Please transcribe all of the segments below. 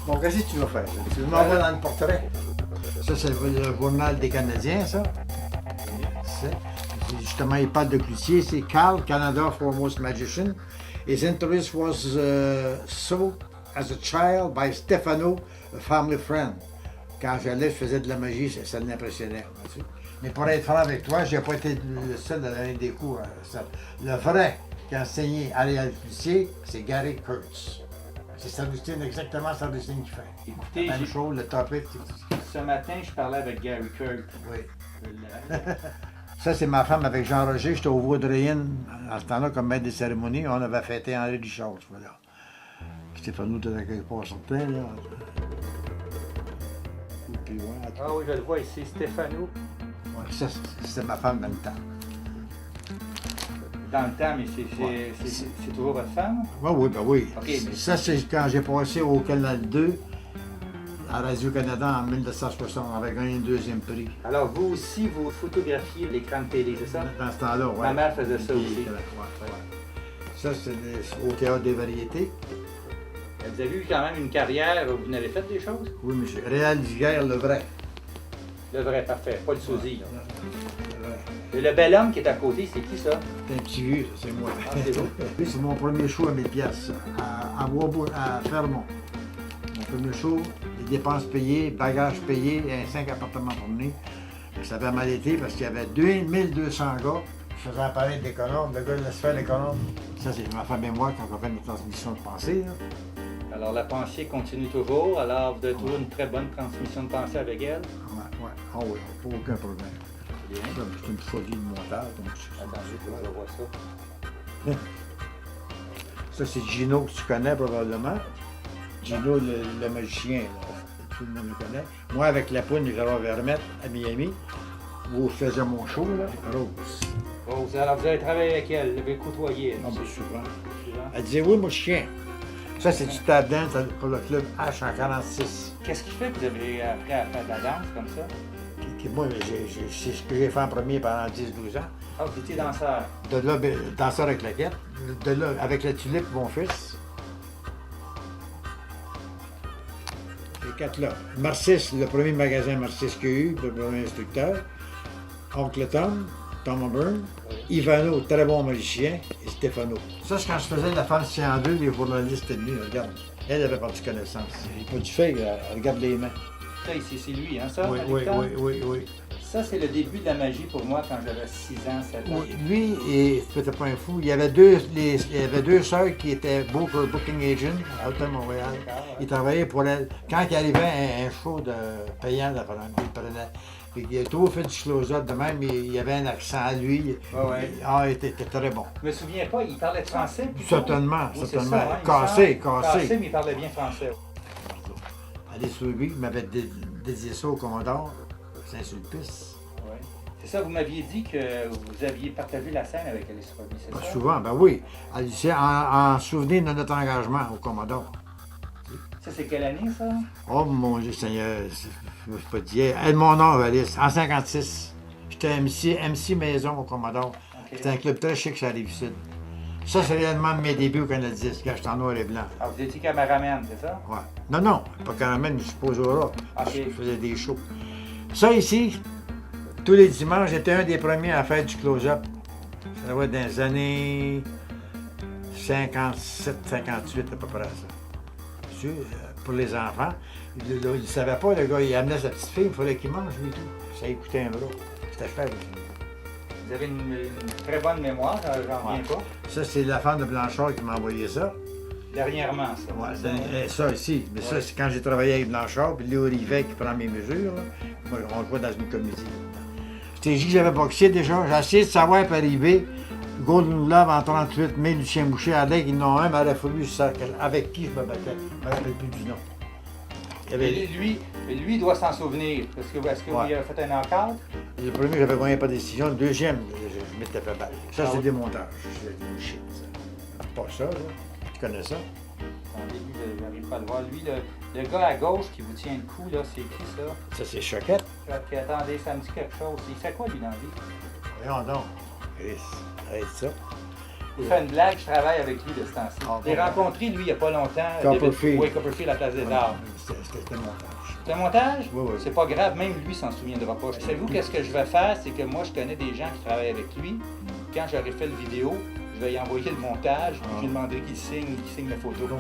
Bon, qu'est-ce que tu vas faire? Tu m'envoies dans le portrait. Ça, c'est le journal des Canadiens, ça. Justement, il parle de Cloutier. C'est Carl, Canada's foremost magician. His interest was so as a child by Stefano, a family friend. Quand j'allais, je faisais de la magie, ça l'impressionnait. Mais pour être franc avec toi, je n'ai pas été le seul à donner des cours. Le vrai qui a enseigné à Léal Cloutier, c'est Gary Kurtz. C'est Saint-Augustin, exactement Saint-Augustin qui fait. Écoutez, la même chose, le topic. Ce matin, je parlais avec Gary Kirk. Oui. Ça, c'est ma femme avec Jean-Roger. J'étais au Vaudreuil à ce temps-là comme maître des cérémonies. On avait fêté Henri Richard, voilà. Stéphano était à quelque part sortait, là. Puis, ouais, ah oui, je le vois ici, Stéphano. Ouais, ça, c'était ma femme dans le temps. Dans le temps, mais c'est toujours votre femme? Oui, oui, ben oui. Okay, mais... Ça, c'est quand j'ai passé au Canal 2 à Radio-Canada en 1960. On avait gagné un deuxième prix. Alors, vous aussi, vous photographiez l'écran de télé, c'est ça? Dans ce temps-là, oui. Ma mère faisait ça aussi. Ça, c'est au Théâtre des Variétés. Vous avez eu quand même une carrière où vous avez fait des choses? Oui, monsieur. Réal Giguère, le vrai. Le vrai, parfait. Pas le sosie, là. Et le bel homme qui est à côté, c'est qui ça? C'est un petit vieux, ça, c'est moi. Ah, c'est vous? C'est mon premier show à 1000 piastres, à Fermont. Mon premier show, les dépenses payées, bagages payés, et 5 appartements promenés. Ça avait mal été parce qu'il y avait 2200 gars. Je faisais apparaître l'économe, le gars laisse faire l'économe. Ça, c'est ma femme et moi quand on fait notre transmission de pensée. Là. Alors, la pensée continue toujours. Alors, vous avez toujours une très bonne transmission de pensée avec elle? Oui. Ah oui, pas aucun problème. Bien. C'est une folie de montage. Attendez, je vois ça. Ça, c'est Gino que tu connais probablement. Gino, le magicien, là. Tout le monde le connaît. Moi, avec la poune de Gérard Vermette à Miami, où je faisais mon show, là, Rose. Rose, alors vous avez travaillé avec elle, vous l'avez côtoyée. Ah, ben, souvent. Elle disait, oui, moi, je chien. Ça, c'est du tap dance pour le club H en 46. Qu'est-ce qui fait que vous avez appris à faire de la danse comme ça? Moi, c'est ce que j'ai fait en premier pendant 10-12 ans. Ah, vous étiez danseur? De là, danseur avec la guette. De là, avec la tulipe, mon fils. Les quatre là. Marcis, le premier magasin Marcis qu'il y a eu, le premier instructeur. Oncle Tom O'Byrne. Ivano, très bon magicien. Et Stéphano. Ça, c'est quand je faisais la femme en deux, les journalistes étaient venus, regarde. Elle avait pas de connaissance. Il n'est pas du fait, regarde les mains. Ça ici, c'est lui, hein, ça? Oui. Ça, c'est le début de la magie pour moi quand j'avais 6 ans, 7 ans. Oui, lui, et c'était pas un fou. Il y avait deux sœurs qui étaient booking agent à Hôtel Montréal. Ils travaillaient pour elle. Quand il arrivait un show de payant, il prenait. Puis il a toujours fait du close-up de même, il y avait un accent à lui. Il était très bon. Je me souviens pas, il parlait de français? Certainement. Oui, ça, hein, Cassé. Cassé, mais il parlait bien français. Allez sur lui, il m'avait dédié ça au Commodore, Saint-Sulpice. Oui. C'est ça, vous m'aviez dit que vous aviez partagé la scène avec Alice Roby, c'est ça? Souvent, ben oui. En souvenir de notre engagement au Commodore. Ça, c'est quelle année, ça? Oh mon Dieu Seigneur, je ne peux pas dire. Mon nom, Alice, en 56. J'étais MC Maison au Commodore. Okay. C'était un club très chic sur la Rive-Sud. Ça, c'est réellement mes débuts au Canadien, quand j'étais en noir et blanc. Ah, vous étiez caméraman, c'est ça? Ouais. Non, pas caméraman, je suppose au rock. Okay. Je faisais des shows. Ça ici, tous les dimanches, j'étais un des premiers à faire du close-up. Ça va être dans les années 57, 58 à peu près, ça. Pour les enfants. Il ne savait pas, le gars, il amenait sa petite fille, il fallait qu'il mange, lui, tout. Ça écoutait un bras. C'était cher. Vous avez une très bonne mémoire, j'en reviens pas. Ça, c'est la femme de Blanchard qui m'a envoyé ça. Dernièrement, ça. Ouais, ça ici. Mais ça, c'est quand j'ai travaillé avec Blanchard, puis Léo Rivet qui prend mes mesures. Là. Moi, on le voit dans une comédie. Je t'ai dit que j'avais boxé déjà. J'ai essayé de savoir par arriver. Golden Love en 38 mai, Lucien Boucher, à l'aide, ils n'ont un, mais il a fallu ça. Avec qui je me battais? Je ne me rappelle plus du nom. Lui doit s'en souvenir. Est-ce que vous avez fait un knockout? Le premier, j'avais gagné par décision. Le deuxième, je m'étais fait battre. Ça, c'est des montages. C'est du shit, ça. Pas ça, là. Tu connais ça? Attendez, lui, je n'arrive pas à le voir. Lui, le gars à gauche qui vous tient le cou, là, c'est qui, ça? Ça, c'est Choquette. Attendez, ça me dit quelque chose. Il fait quoi, lui, dans la vie? Voyons donc. Chris, arrête ça. Il fait une blague, je travaille avec lui de ce temps-ci. Ah, J'ai bon. rencontré lui il n'y a pas longtemps. Copperfield. Oui, Copperfield à la Place des Arts. C'était montage. C'est un montage? Oui, oui. C'est pas grave, même lui s'en souviendra pas. Savez-vous qu'est-ce que je vais faire? C'est que moi, je connais des gens qui travaillent avec lui. Quand j'aurai fait le vidéo, je vais y envoyer le montage, puis je lui demanderai qu'il signe la photo.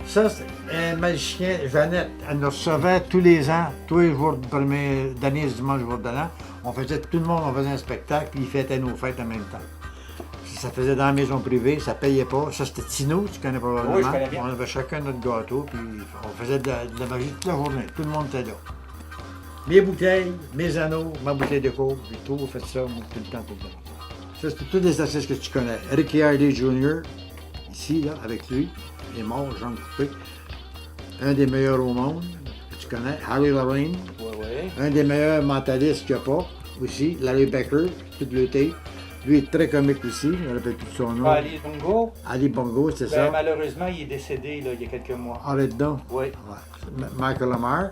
Ça, c'est un magicien, Jeannette, elle nous recevait tous les ans, tous les jours d'année, dimanche, jour de l'an. On faisait, tout le monde, on faisait un spectacle, puis ils fêtaient nos fêtes en même temps. Puis ça faisait dans la maison privée, ça payait pas. Ça, c'était Tino, tu connais probablement. Oui, je connais bien. On avait chacun notre gâteau, puis on faisait de la magie toute la journée. Tout le monde était là. Mes bouteilles, mes anneaux, ma bouteille de coke, j'ai tout fait ça, moi, tout le temps, tout le temps. Ça, c'était tous des artistes que tu connais. Ricky Hardy Jr., ici, là, avec lui. Il est mort, Jean Coupé. Un des meilleurs au monde, que tu connais, Harry Lorraine. Oui, oui. Un des meilleurs mentalistes qu'il n'y a pas, aussi, Larry Becker, tout l'été. Lui est très comique aussi, je ne me rappelle plus de son nom. Ali Bongo, Ali Bongo, c'est ben, ça. malheureusement, il est décédé là, il y a quelques mois. Arrête donc. Oui. Ouais. Michael Lamar.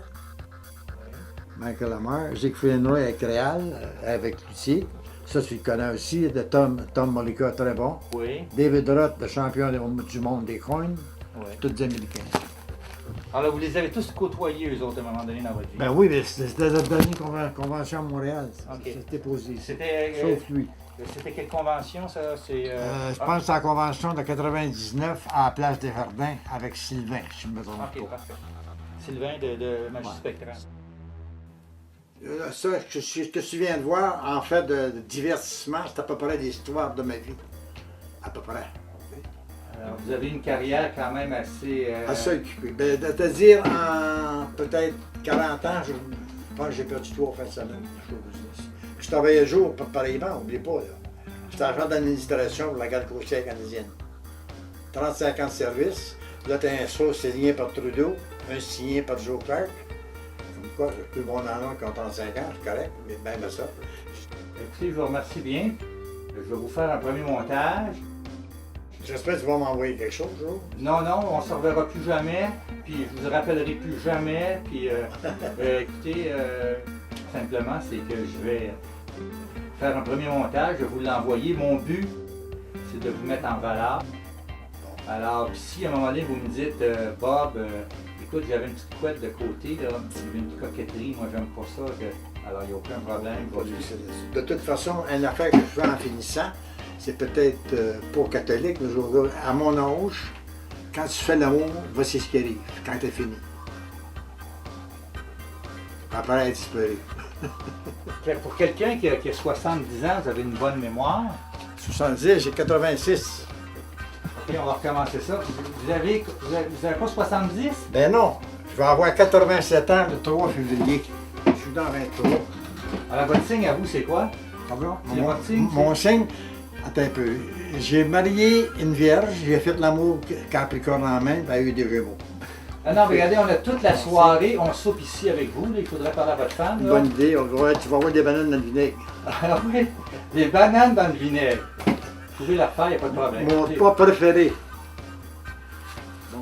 Michael Lamar. Siegfried Roy avec Réal, avec Luthier. Ça, tu le connais aussi, de Tom Mollica, très bon. Oui. David Roth, le champion du monde des coins. Oui. Tous des Américains. Alors, vous les avez tous côtoyés, eux autres, à un moment donné dans votre vie. Ben oui, mais c'était notre dernière convention à Montréal. Ok. C'était posé ici. C'était Sauf lui. c'était quelle convention, ça? C'est, Je pense que c'est la convention de 99 à la Place des Jardins avec Sylvain, si je ne me trompe OK, pas. parfait. Sylvain de Magie Ouais. Spectrale. Ça, ce que tu viens de voir, en fait, de divertissement, c'est à peu près l'histoire de ma vie. À peu près. Alors, vous avez une carrière quand même assez... Assez occupé. Ben, de te dire, en peut-être 40 ans, je pense que j'ai perdu 3 fins de semaine. Je travaillais le jour, pareillement, n'oubliez pas. J'étais agent d'administration pour la garde côtière canadienne. 35 ans de service. Là, tu as un sourd signé par Trudeau, un signé par Joe Clark. Comme quoi, j'ai plus bon en nom qui ont 35 ans, c'est correct, mais même ça. Écoutez, je vous remercie bien. Je vais vous faire un premier montage. J'espère que tu vas m'envoyer quelque chose, Joe. Non, on ne se reverra plus jamais, puis je vous rappellerai plus jamais, puis écoutez, simplement, c'est que je vais faire un premier montage, je vais vous l'envoyer. Mon but, c'est de vous mettre en valeur. Alors, si à un moment donné, vous me dites, Bob, écoute, j'avais une petite couette de côté, là, une petite coquetterie, moi j'aime pas ça, alors il n'y a aucun problème. De toute façon, une affaire que je fais en finissant, c'est peut-être pas catholique, mais je veux dire, à mon âge, quand tu fais l'amour, voici ce qui arrive, quand t'es fini. Après, elle disparaît. Pour quelqu'un qui a 70 ans, vous avez une bonne mémoire. 70, j'ai 86. OK, on va recommencer ça. Vous avez pas 70? Ben non, je vais avoir 87 ans le 3 février. Je suis dans 23. Alors, votre signe à vous, c'est quoi? Pardon? C'est votre signe, Mon signe, attends un peu. J'ai marié une vierge, j'ai fait l'amour Capricorne en main, ben, elle a eu des Gémeaux. Ah non, mais regardez, on a toute la soirée, on soupe ici avec vous. Là. Il faudrait parler à votre femme. Une Là. bonne idée, tu vas avoir des bananes dans le vinaigre. Ah oui, des bananes dans le vinaigre. Vous pouvez la faire, il n'y a pas de problème. Mon Écoutez, pas préféré. Bon,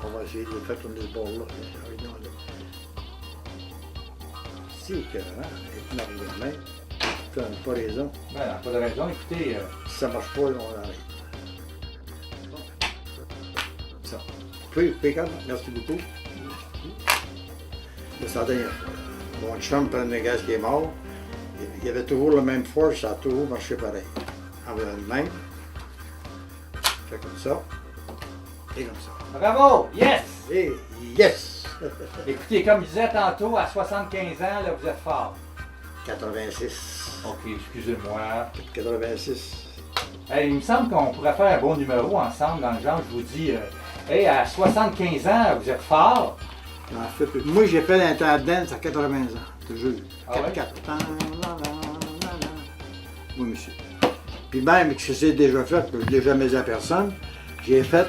on va essayer de le faire tourner ce bord-là. Si, écœurant, et tu m'arrives de même. Tu n'as pas raison. ben, pas de raison. Écoutez, Si ça ne marche pas, là, on arrête. Bon. Ça. Pécan, merci beaucoup. C'est la dernière fois. Mon chum, le gaz qui est mort, il y avait toujours la même force, ça a toujours marché pareil. Avec le même. Fait comme ça. Et comme ça. bravo! Yes! Et yes! Écoutez, comme je disais tantôt, à 75 ans, là, vous êtes fort. 86. OK, excusez-moi. 86. Hey, il me semble qu'on pourrait faire un bon numéro ensemble dans le genre, je vous dis, hey, à 75 ans, vous êtes fort. En fait, moi, j'ai fait l'interdance à 80 ans, je te jure. Ah ouais? 4. Oui, monsieur. Puis même que je sais déjà fait, que je ne l'ai jamais dit à personne, j'ai fait